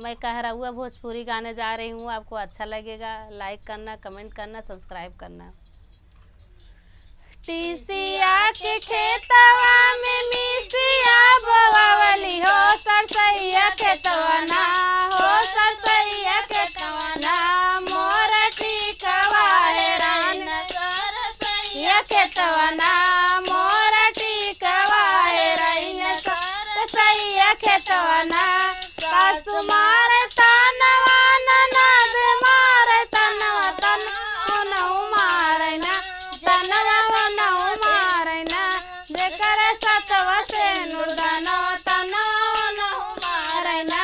मैं कहरहुआ भोजपुरी गाने जा रही हूँ। आपको अच्छा लगेगा, लाइक करना, कमेंट करना, सब्सक्राइब करना। टीसिया के खेतवा में मिसिया बोवली हो, सरसैया खेतवा ना हो, सरसैया खेतवा ना मोर टिकवा हेराइन, सरसैया खेतवा ना मोर टिकवा हेराइन, सरसैया खेतवा ना सासु मारे तनवा ननद मारे तनवा तनवा नहु मारे ना तनवा नहु मारे ना जेकर सतवा से नुरदाना तनवा नहु मारे ना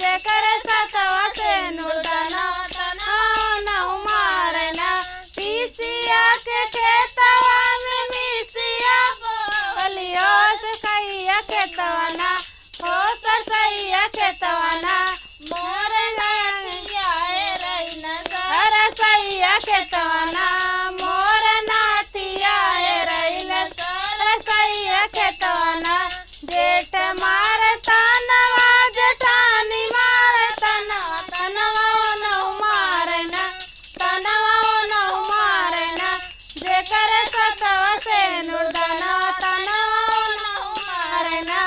जेकर सतवा से नुरदाना तनवा नहु मारे ना। टीसिया के खेतवा में मिसिया बोलियो सरसैया खेतवा ना हो, सरसैया खेतवा ना मोर नातिया हेराइन, सरसैया खेतवा ना मोर नातिया हेराइन, सरसैया खेतवा ना जेठ मारे तनवा जेठानी मारे तनवा तनवा नहु मारे ना तनवा नहु मारे ना जेकर सतवा से नुरदाना तनवा नहु मारे ना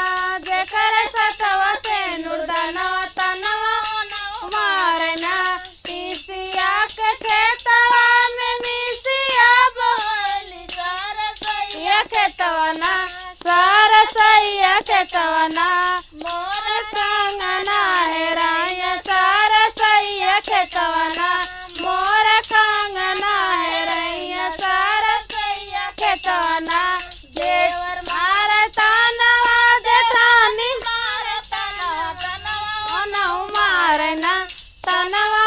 जेकर सतवा से नुरदाना तनवा नहु मारे ना। टीसिया के खेतवा में मिसिया बोली सरसैया खेतवा ना, सरसैया खेतवा ना मोर कंगना हेराइन, सरसैया खेतवा ना मोर कंगना हेराइन, सरसैया खेतवा ना देवर मारे तनवा जेठानी मारे तनवा तनवा नहु मारे ना तनवा